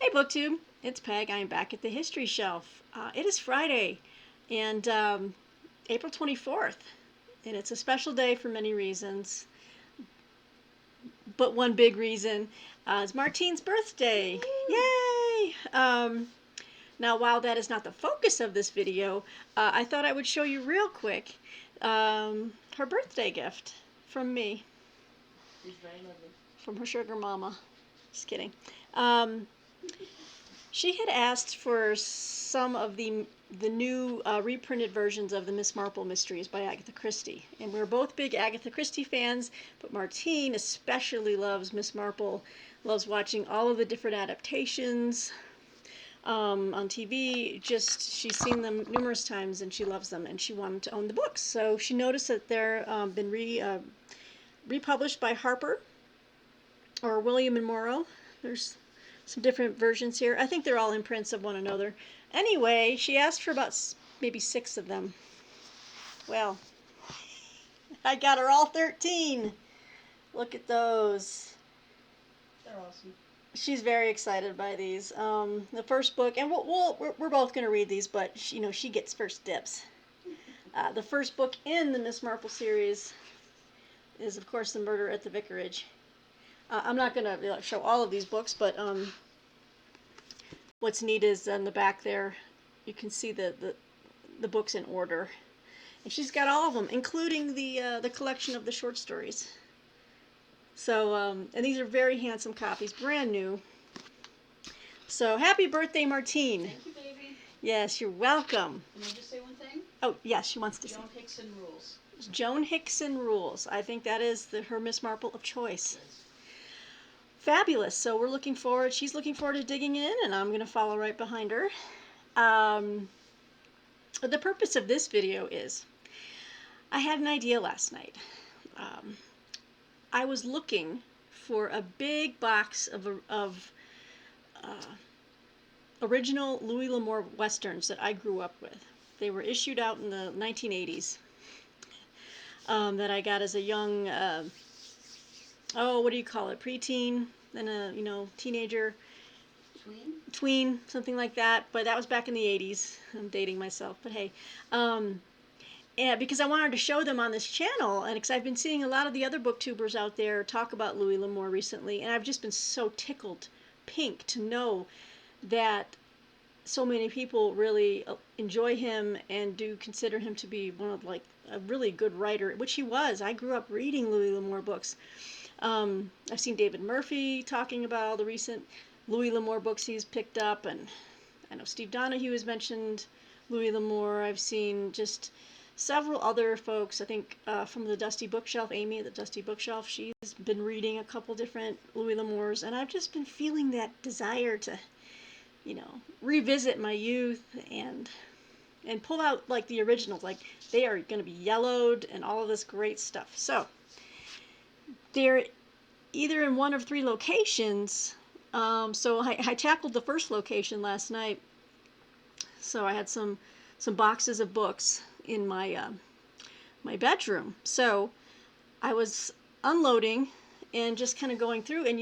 Hey BookTube, it's Peg. I'm back at the History Shelf. It is Friday, and April 24th, and it's a special day for many reasons, but one big reason is Martine's birthday. Yay! Now, while that is not the focus of this video, I thought I would show you real quick her birthday gift from me. It's very lovely. From her sugar mama. Just kidding. She had asked for some of the new reprinted versions of the Miss Marple mysteries by Agatha Christie. And we're both big Agatha Christie fans, but Martine especially loves Miss Marple, loves watching all of the different adaptations on TV. Just, she's seen them numerous times and she loves them, and she wanted to own the books. So she noticed that they're been republished by Harper or William and Morrow. There's some different versions here. I think they're all imprints of one another. Anyway, she asked for about maybe 6 of them. Well, I got her all 13. Look at those. They're awesome. She's very excited by these. The first book, and we're both going to read these, but she gets first dibs. The first book in the Miss Marple series is, of course, The Murder at the Vicarage. I'm not going to show all of these books, but what's neat is on the back there, you can see the books in order. And she's got all of them, including the collection of the short stories. So, and these are very handsome copies, brand new. So, happy birthday, Martine. Thank you, baby. Yes, you're welcome. Can I just say one thing? Oh, yes, she wants to say. Joan Hickson rules. Joan Hickson rules. I think that is her Miss Marple of choice. Yes. Fabulous. So we're looking forward, she's looking forward to digging in, and I'm going to follow right behind her. The purpose of this video is, I had an idea last night. I was looking for a big box of original Louis L'Amour westerns that I grew up with. They were issued out in the 1980s. That I got as a young, what do you call it, preteen, then a, teenager. Tween, something like that, but that was back in the 80s. I'm dating myself, but hey. And because I wanted to show them on this channel, and because I've been seeing a lot of the other booktubers out there talk about Louis L'Amour recently, and I've just been so tickled pink to know that so many people really enjoy him and do consider him to be one of, like, a really good writer, which he was. I grew up reading Louis L'Amour books. I've seen David Murphy talking about all the recent Louis L'Amour books he's picked up, and I know Steve Donahue has mentioned Louis L'Amour. I've seen just several other folks, I think from the Dusty Bookshelf, Amy at the Dusty Bookshelf, she's been reading a couple different Louis L'Amours, and I've just been feeling that desire to, revisit my youth and pull out, like, the originals. Like, they are going to be yellowed and all of this great stuff. So, they're either in one of 3 locations. So I tackled the first location last night. So I had some boxes of books in my my bedroom. So I was unloading and just kind of going through, and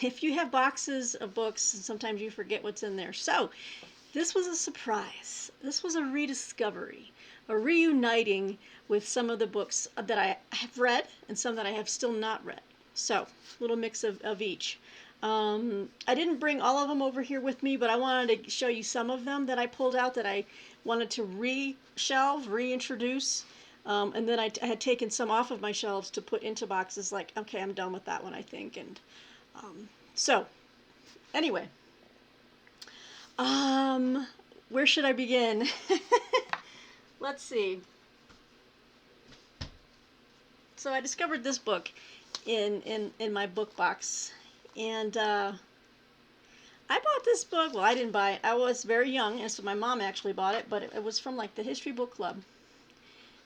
if you have boxes of books, sometimes you forget what's in there. So this was a surprise. This was a rediscovery, a reuniting with some of the books that I have read and some that I have still not read. So a little mix of each. I didn't bring all of them over here with me, but I wanted to show you some of them that I pulled out that I wanted to re-shelve, reintroduce, and then I had taken some off of my shelves to put into boxes, like, okay, I'm done with that one, I think. And so, anyway, where should I begin? Let's see. So I discovered this book in my book box. And I bought this book. Well, I didn't buy it. I was very young, and so my mom actually bought it, but it was from, like, the History Book Club.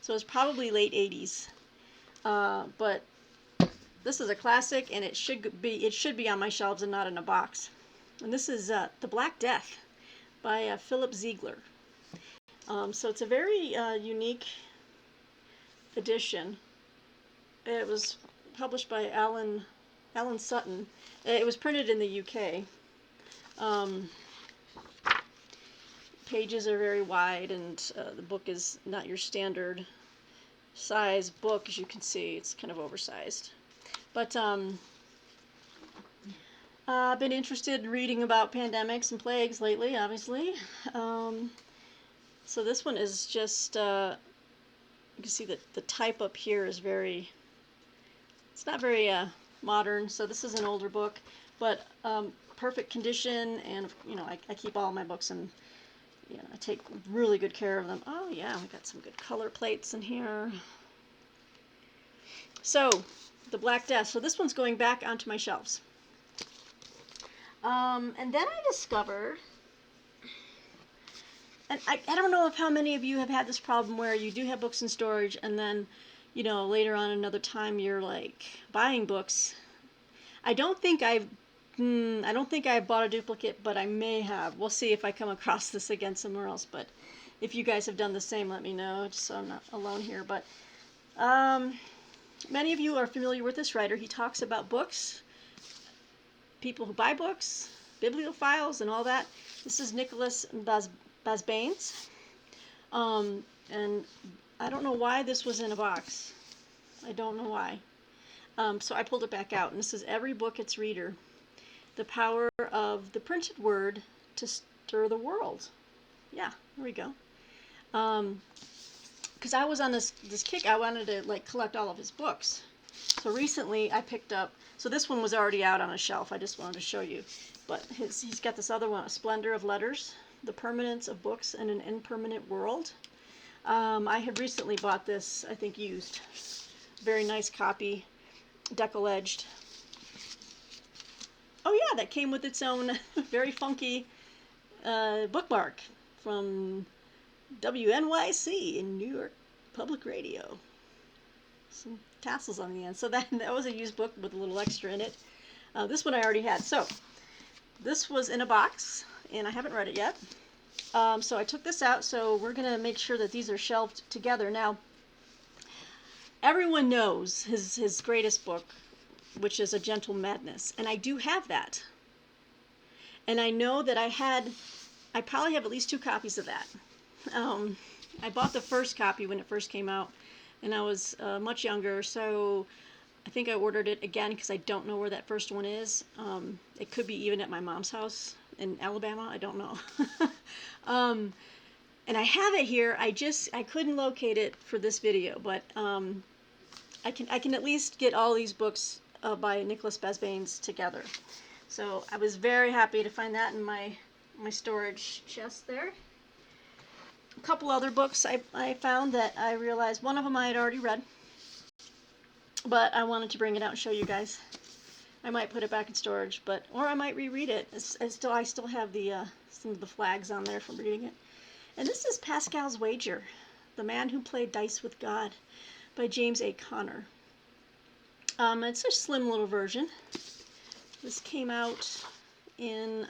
So it was probably late 80s. But this is a classic, and it should be on my shelves and not in a box. And this is The Black Death by Philip Ziegler. So it's a very unique edition. It was published by Alan Sutton. It was printed in the UK. Pages are very wide, and the book is not your standard size book. As you can see, it's kind of oversized. But I've been interested in reading about pandemics and plagues lately, obviously. So this one is just, you can see that the type up here is it's not very modern, so this is an older book, but perfect condition, and I keep all my books, and I take really good care of them. Oh yeah, we got some good color plates in here. So, the Black Death. So this one's going back onto my shelves. And then I discovered, and I don't know if how many of you have had this problem where you do have books in storage, and then, later on another time you're like buying books. I don't think I've bought a duplicate, but I may have. We'll see if I come across this again somewhere else. But if you guys have done the same, let me know, just so I'm not alone here. But many of you are familiar with this writer. He talks about books, people who buy books, bibliophiles, and all that. This is Nicholas Bazin. And I don't know why this was in a box. I don't know why. So I pulled it back out, and this is Every Book Its Reader. The Power of the Printed Word to Stir the World. Yeah, there we go. Because I was on this kick, I wanted to collect all of his books. So recently I picked up, so this one was already out on a shelf, I just wanted to show you. But he's got this other one, A Splendor of Letters, The Permanence of Books in an Impermanent World. I had recently bought this, I think used. Very nice copy, decal-edged. Oh yeah, that came with its own very funky bookmark from WNYC in New York Public Radio. Some tassels on the end. So that was a used book with a little extra in it. This one I already had. So this was in a box, and I haven't read it yet. So I took this out, so we're going to make sure that these are shelved together. Now, everyone knows his greatest book, which is A Gentle Madness, and I do have that. And I know that I probably have at least 2 copies of that. I bought the first copy when it first came out, and I was much younger, so I think I ordered it again because I don't know where that first one is. It could be even at my mom's house in Alabama, I don't know. And I have it here. I couldn't locate it for this video, but I can at least get all these books by Nicholas Bazin together. So I was very happy to find that in my storage chest there. A couple other books I found that I realized one of them I had already read, but I wanted to bring it out and show you guys. I might put it back in storage, or I might reread it. I still have some of the flags on there from reading it. And this is Pascal's Wager, The Man Who Played Dice with God, by James A. Connor. It's a slim little version. This came out in,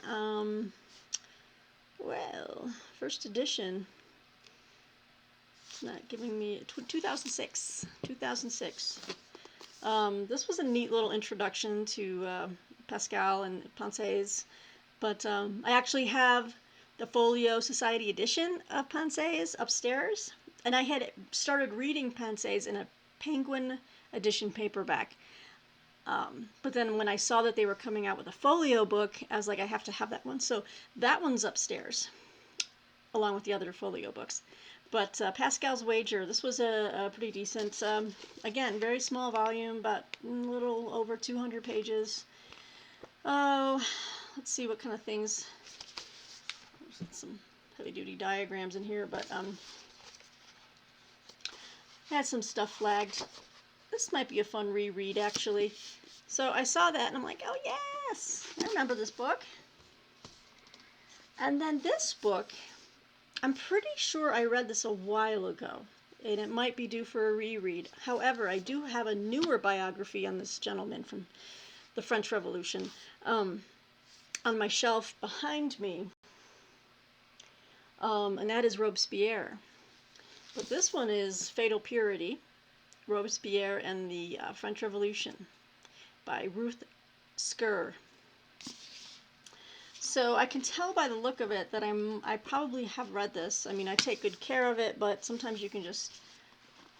first edition. It's not giving me, 2006. 2006. This was a neat little introduction to Pascal and Pensées, but I actually have the Folio Society edition of Pensées upstairs, and I had started reading Pensées in a Penguin edition paperback. But then when I saw that they were coming out with a folio book, I was like, I have to have that one. So that one's upstairs, along with the other folio books. But Pascal's Wager, this was a pretty decent, again, very small volume, about a little over 200 pages. Oh, let's see what kind of things. There's some heavy-duty diagrams in here, but had some stuff flagged. This might be a fun reread, actually. So I saw that, and I'm like, oh, yes! I remember this book. And then this book, I'm pretty sure I read this a while ago, and it might be due for a reread. However, I do have a newer biography on this gentleman from the French Revolution on my shelf behind me, and that is Robespierre. But this one is Fatal Purity, Robespierre and the French Revolution by Ruth Skur. So I can tell by the look of it that I probably have read this. I mean, I take good care of it, but sometimes you can just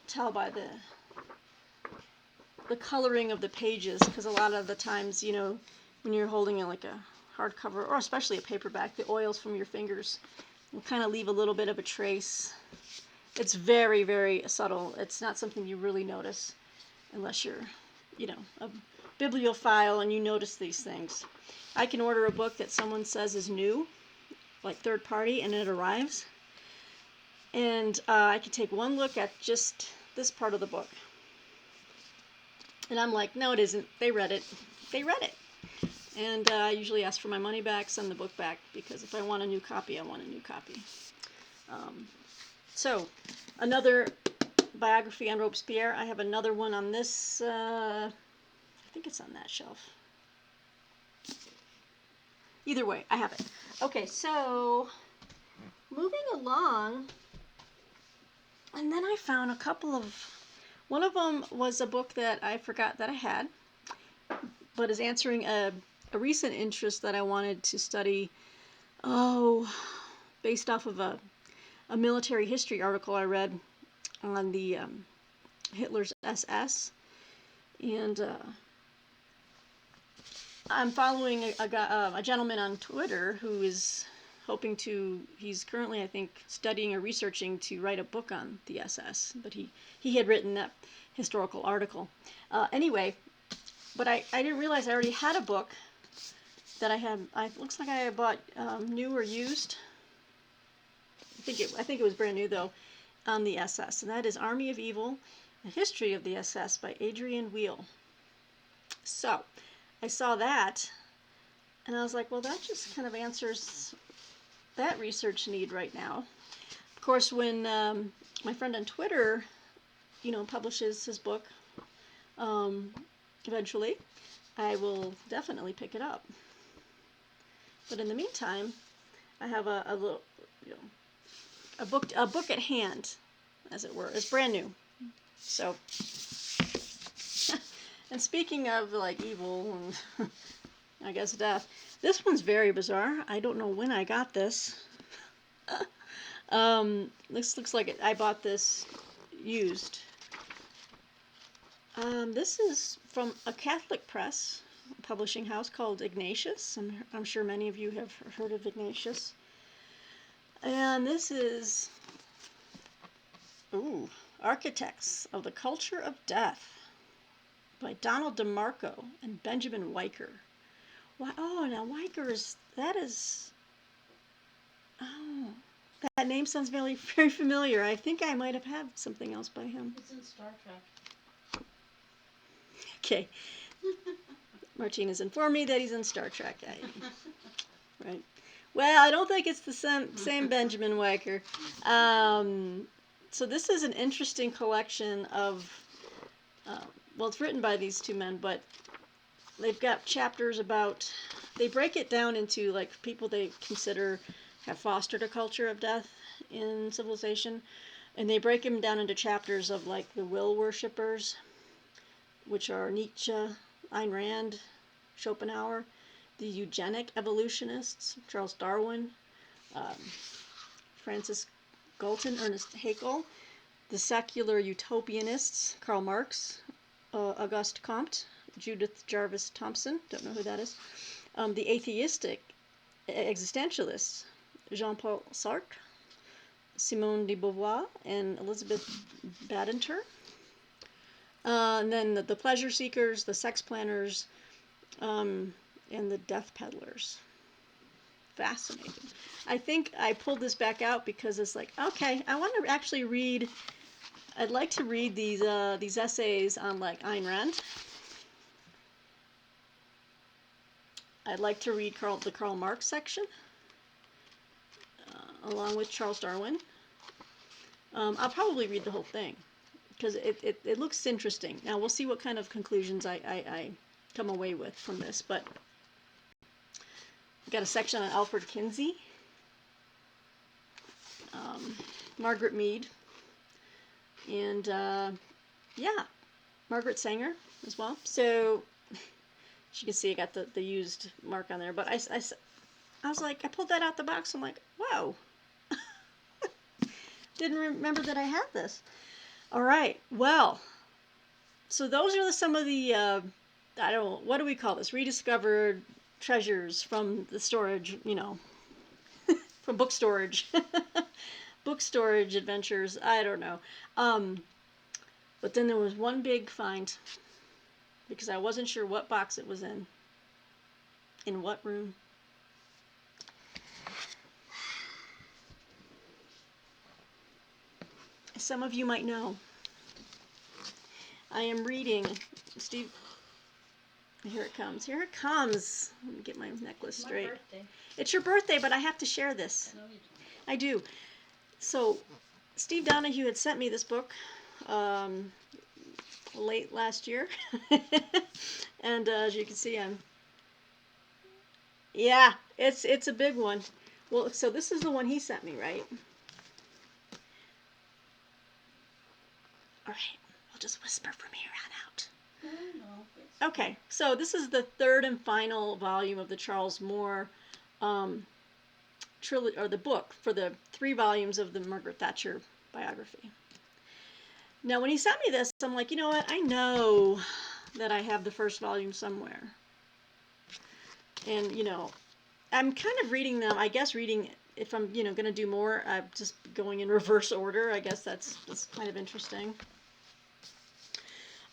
tell by the coloring of the pages, because a lot of the times, you know, when you're holding it like a hardcover, or especially a paperback, the oils from your fingers will kind of leave a little bit of a trace. It's very, very subtle. It's not something you really notice unless you're, you know, a bibliophile and you notice these things. I can order a book that someone says is new, like third party, and it arrives. And I can take one look at just this part of the book. And I'm like, no, it isn't. They read it. They read it. And I usually ask for my money back, send the book back, because if I want a new copy, I want a new copy. So, another biography on Robespierre. I have another one on this. I think it's on that shelf. Either way, I have it. Okay, so moving along, and then I found a couple of. One of them was a book that I forgot that I had, but is answering a recent interest that I wanted to study. Based off of a military history article I read on the Hitler's SS, and I'm following a gentleman on Twitter who is hoping to. He's currently, I think, studying or researching to write a book on the SS, but he had written that historical article. Anyway, but I didn't realize I already had a book that I had. Looks like I bought new or used. I think it was brand new though, on the SS, and that is Army of Evil: A History of the SS by Adrian Wheel. So I saw that, and I was like, well, that just kind of answers that research need right now. Of course, when my friend on Twitter, you know, publishes his book, eventually, I will definitely pick it up. But in the meantime, I have a little, you know, a book at hand, as it were. It's brand new. So, and speaking of like evil and I guess death, this one's very bizarre. I don't know when I got this. This looks like I bought this used. This is from a Catholic press publishing house called Ignatius. I'm sure many of you have heard of Ignatius. And this is, Architects of the Culture of Death by Donald DeMarco and Benjamin Weicker. Now Weicker that name sounds very, very familiar. I think I might have had something else by him. It's in Star Trek. Okay. Martina's informed me that he's in Star Trek. Right. Well, I don't think it's the same Benjamin Weicker. So this is an interesting collection of, it's written by these two men, but they've got chapters about, they break it down into like people they consider have fostered a culture of death in civilization, and they break them down into chapters of like the will worshippers, which are Nietzsche, Ayn Rand, Schopenhauer, the eugenic evolutionists, Charles Darwin, Francis Galton, Ernest Haeckel, the secular utopianists, Karl Marx, Auguste Comte, Judith Jarvis Thompson, don't know who that is, the atheistic existentialists, Jean-Paul Sartre, Simone de Beauvoir, and Elizabeth Badinter, and then the pleasure seekers, the sex planners, and the death peddlers. Fascinating. I think I pulled this back out because it's like, okay, I want to actually read. I'd like to read these essays on like Ayn Rand. I'd like to read the Karl Marx section, along with Charles Darwin. I'll probably read the whole thing because it looks interesting. Now we'll see what kind of conclusions I come away with from this, but I've got a section on Alfred Kinsey, Margaret Mead, and Margaret Sanger as well. So as you can see, I got the used mark on there, but I was like, I pulled that out the box. I'm like, whoa. Didn't remember that I had this. All right. Well, so those are some of the, I don't know, what do we call this? Rediscovered treasures from the storage, from book storage. Book storage adventures. I don't know. But then there was one big find because I wasn't sure what box it was in what room. Some of you might know. I am reading, Steve. Here it comes. Here it comes. Let me get my necklace straight. My birthday. It's your birthday, but I have to share this. No, you I do. So, Steve Donahue had sent me this book late last year. And as you can see, yeah, it's a big one. Well, so this is the one he sent me, right? All right, I'll just whisper from here on out. don't. No. Okay, so this is the third and final volume of the Charles Moore trilogy, or the book for the 3 volumes of the Margaret Thatcher biography. Now, when he sent me this, I'm like, you know what? I know that I have the first volume somewhere. And, I'm kind of reading them, I guess reading, if I'm, going to do more, I'm just going in reverse order. I guess that's kind of interesting.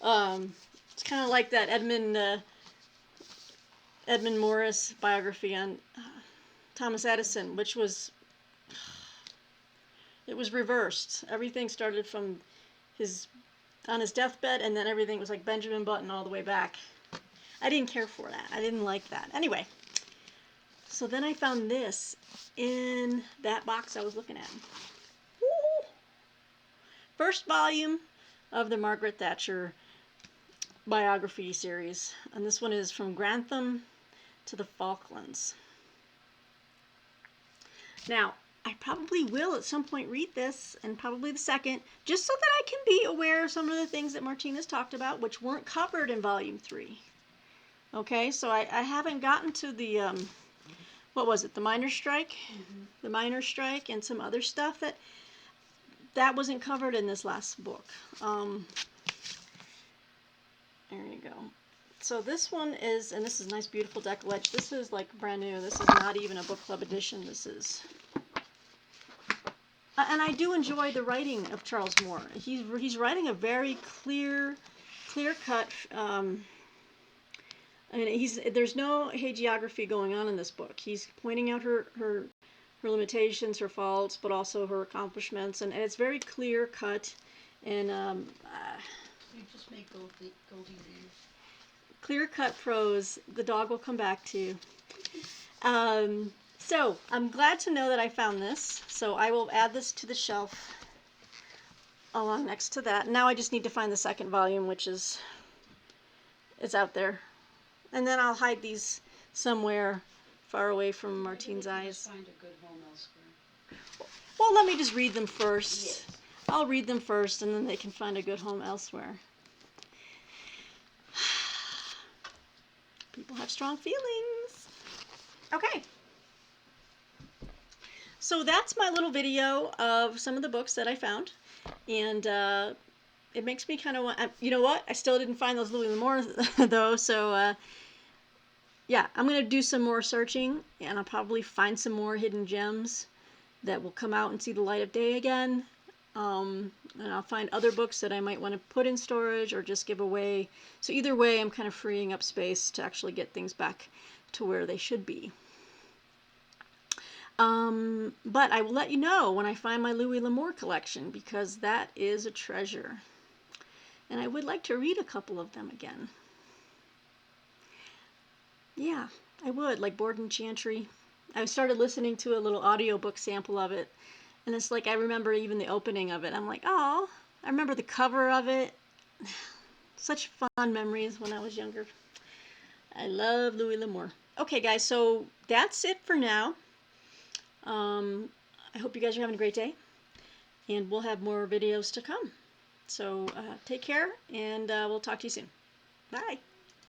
It's kind of like that Edmund Morris biography on Thomas Edison, which was, it was reversed. Everything started from on his deathbed, and then everything was like Benjamin Button all the way back. I didn't care for that. I didn't like that. Anyway, so then I found this in that box I was looking at. Woo! First volume of the Margaret Thatcher biography series, and this one is From Grantham to the Falklands. Now, I probably will at some point read this, and probably the second, just so that I can be aware of some of the things that Martinez talked about, which weren't covered in Volume 3. Okay, so I haven't gotten to the, what was it, the miners' strike? Mm-hmm. The miners' strike and some other stuff that wasn't covered in this last book. There you go. So this one is, and this is a nice beautiful decollage. This is like brand new. This is not even a book club edition. This is, and I do enjoy the writing of Charles Moore. He's writing a very clear cut. I mean, there's no hagiography going on in this book. He's pointing out her limitations, her faults, but also her accomplishments, and it's very clear cut. And You just make Goldie leave. Clear cut prose. The dog will come back to you. So I'm glad to know that I found this. So I will add this to the shelf along next to that. Now I just need to find the second volume, which is it's out there. And then I'll hide these somewhere far away from Martine's eyes. Find a good home elsewhere. Well, let me just read them first. Yes. I'll read them first, and then they can find a good home elsewhere. People have strong feelings. Okay. So that's my little video of some of the books that I found. And it makes me kind of want, you know what? I still didn't find those Louis L'Amour though. So yeah, I'm going to do some more searching, and I'll probably find some more hidden gems that will come out and see the light of day again. And I'll find other books that I might want to put in storage or just give away. So either way, I'm kind of freeing up space to actually get things back to where they should be. But I will let you know when I find my Louis L'Amour collection, because that is a treasure. And I would like to read a couple of them again. Yeah, I would, like Borden Chantry. I started listening to a little audiobook sample of it. And it's like, I remember even the opening of it. I'm like, oh, I remember the cover of it. Such fond memories when I was younger. I love Louis L'Amour. Okay, guys, so that's it for now. I hope you guys are having a great day. And we'll have more videos to come. So take care, and we'll talk to you soon. Bye.